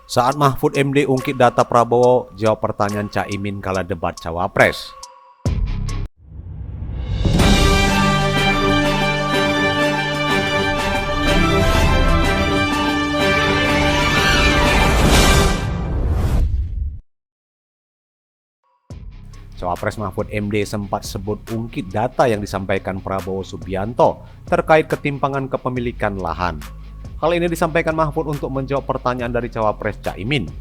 Saat Mahfud MD ungkit data Prabowo, jawab pertanyaan Caimin kala debat Cawapres. Cawapres Mahfud MD sempat sebut ungkit data yang disampaikan Prabowo Subianto terkait ketimpangan kepemilikan lahan. Hal ini disampaikan Mahfud untuk menjawab pertanyaan dari Cawapres Caimin.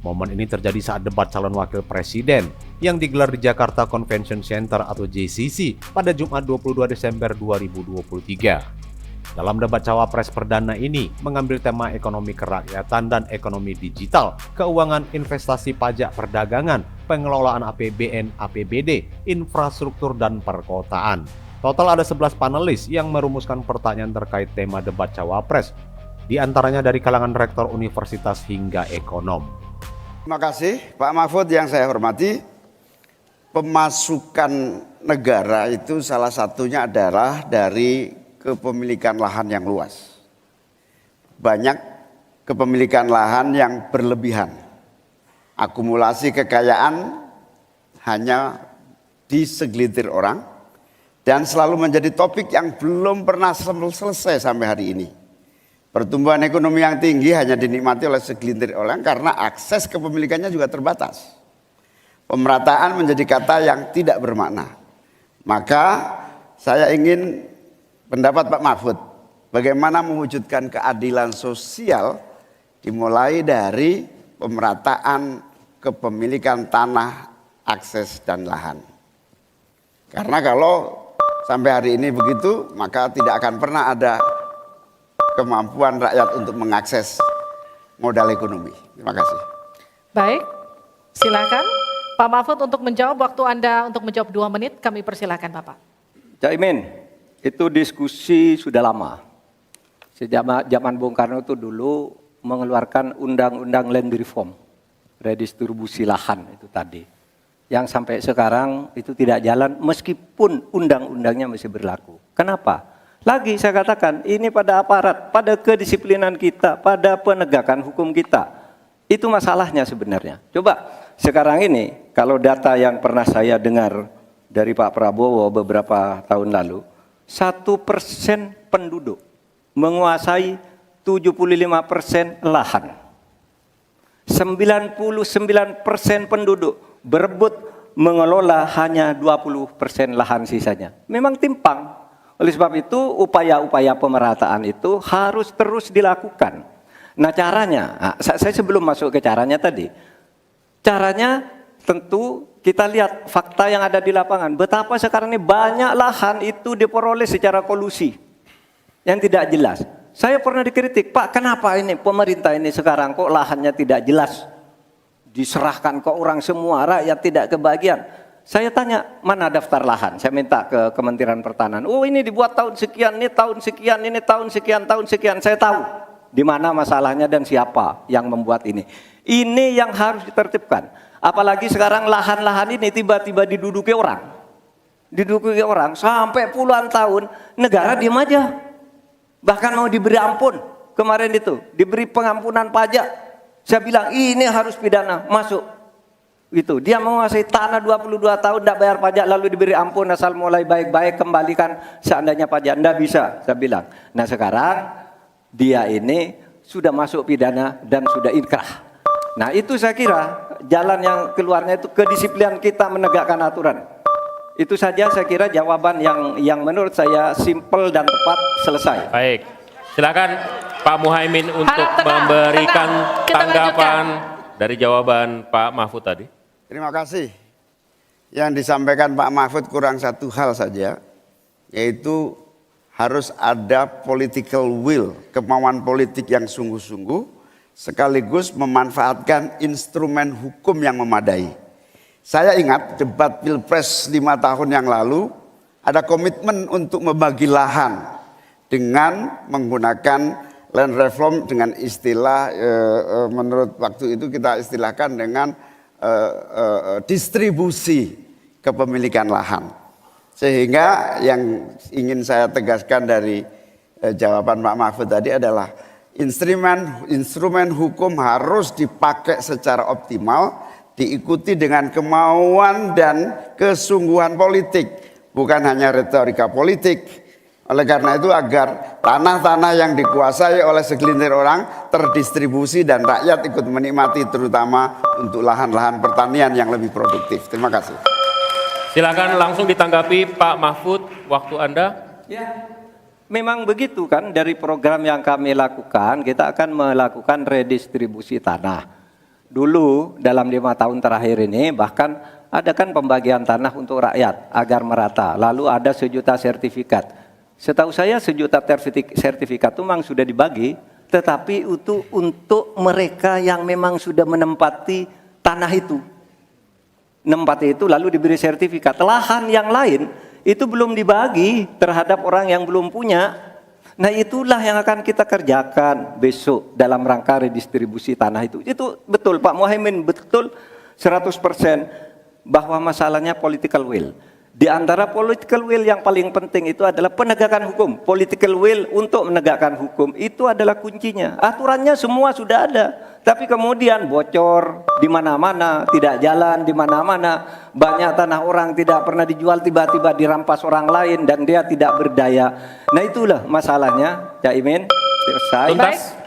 Momen ini terjadi saat debat calon wakil presiden yang digelar di Jakarta Convention Center atau JCC pada Jumat 22 Desember 2023. Dalam debat Cawapres perdana ini mengambil tema ekonomi kerakyatan dan ekonomi digital, keuangan, investasi, pajak, perdagangan, pengelolaan APBN, APBD, infrastruktur, dan perkotaan. Total ada 11 panelis yang merumuskan pertanyaan terkait tema debat Cawapres, di antaranya dari kalangan rektor universitas hingga ekonom. Terima kasih Pak Mahfud yang saya hormati. Pemasukan negara itu salah satunya adalah dari kepemilikan lahan yang luas. Banyak kepemilikan lahan yang berlebihan. Akumulasi kekayaan hanya di segelintir orang dan selalu menjadi topik yang belum pernah selesai sampai hari ini. Pertumbuhan ekonomi yang tinggi hanya dinikmati oleh segelintir orang karena akses kepemilikannya juga terbatas. Pemerataan menjadi kata yang tidak bermakna. Maka saya ingin pendapat Pak Mahfud, bagaimana mewujudkan keadilan sosial dimulai dari pemerataan kepemilikan tanah, akses, dan lahan. Karena kalau sampai hari ini begitu, maka tidak akan pernah ada kemampuan rakyat untuk mengakses modal ekonomi. Terima kasih. Baik, silakan Pak Mahfud untuk menjawab. Waktu Anda untuk menjawab 2 menit, kami persilakan Bapak. Caimin, itu diskusi sudah lama. Sejak zaman Bung Karno itu dulu mengeluarkan undang-undang land reform, redistribusi lahan itu tadi. Yang sampai sekarang itu tidak jalan meskipun undang-undangnya masih berlaku. Kenapa? Lagi saya katakan ini pada aparat, pada kedisiplinan kita, pada penegakan hukum kita. Itu masalahnya sebenarnya. Coba sekarang ini kalau data yang pernah saya dengar dari Pak Prabowo beberapa tahun lalu, 1% penduduk menguasai 75% lahan. 99% penduduk berebut mengelola hanya 20% lahan sisanya. Memang timpang. Oleh sebab itu upaya-upaya pemerataan itu harus terus dilakukan. Nah caranya, saya sebelum masuk ke caranya tadi. Caranya tentu kita lihat fakta yang ada di lapangan. Betapa sekarang ini banyak lahan itu diperoleh secara kolusi yang tidak jelas. Saya pernah dikritik, Pak, kenapa ini pemerintah ini sekarang kok lahannya tidak jelas? Diserahkan ke orang semua, rakyat tidak kebagian. Saya tanya, mana daftar lahan? Saya minta ke Kementerian Pertanian. Oh ini dibuat tahun sekian, ini tahun sekian, ini tahun sekian, tahun sekian. Saya tahu di mana masalahnya dan siapa yang membuat ini. Ini yang harus ditertibkan. Apalagi sekarang lahan-lahan ini tiba-tiba diduduki orang. Diduduki orang sampai puluhan tahun negara diam aja. Bahkan mau diberi ampun. Kemarin itu diberi pengampunan pajak. Saya bilang ini harus pidana masuk. Gitu. Dia menguasai tanah 22 tahun tidak bayar pajak lalu diberi ampun asal mulai baik-baik kembalikan seandainya pajak. Tidak bisa saya bilang. Nah sekarang dia ini sudah masuk pidana dan sudah inkrah. Nah itu saya kira jalan yang keluarnya itu kedisiplinan kita menegakkan aturan. Itu saja saya kira jawaban yang menurut saya simpel dan tepat. Selesai. Baik, silakan Pak Muhaimin untuk tenang, memberikan tenang. Kita tanggapan dari jawaban Pak Mahfud tadi. Terima kasih. Yang disampaikan Pak Mahfud kurang satu hal saja, yaitu harus ada political will, kemauan politik yang sungguh-sungguh, sekaligus memanfaatkan instrumen hukum yang memadai. Saya ingat debat Pilpres 5 tahun yang lalu, ada komitmen untuk membagi lahan dengan menggunakan land reform dengan istilah, menurut waktu itu kita istilahkan dengan distribusi kepemilikan lahan. Sehingga yang ingin saya tegaskan dari jawaban Pak Mahfud tadi adalah instrumen hukum harus dipakai secara optimal, diikuti dengan kemauan dan kesungguhan politik, bukan hanya retorika politik. Oleh karena itu agar tanah-tanah yang dikuasai oleh segelintir orang terdistribusi dan rakyat ikut menikmati, terutama untuk lahan-lahan pertanian yang lebih produktif. Terima kasih. Silakan langsung ditanggapi Pak Mahfud, waktu Anda. Ya, memang begitu kan, dari program yang kami lakukan, kita akan melakukan redistribusi tanah. Dulu dalam 5 tahun terakhir ini bahkan ada kan pembagian tanah untuk rakyat agar merata. Lalu ada 1 juta sertifikat. Setahu saya 1 juta sertifikat itu memang sudah dibagi, tetapi itu untuk mereka yang memang sudah menempati tanah itu. Menempati itu lalu diberi sertifikat. Lahan yang lain itu belum dibagi terhadap orang yang belum punya. Nah itulah yang akan kita kerjakan besok dalam rangka redistribusi tanah itu. Itu betul Pak Muhaimin, betul 100% bahwa masalahnya political will. Di antara political will yang paling penting itu adalah penegakan hukum. Political will untuk menegakkan hukum itu adalah kuncinya. Aturannya semua sudah ada, tapi kemudian bocor di mana-mana, tidak jalan di mana-mana. Banyak tanah orang tidak pernah dijual, tiba-tiba dirampas orang lain dan dia tidak berdaya. Nah itulah masalahnya, Cak Imin. Selesai. Tuntas.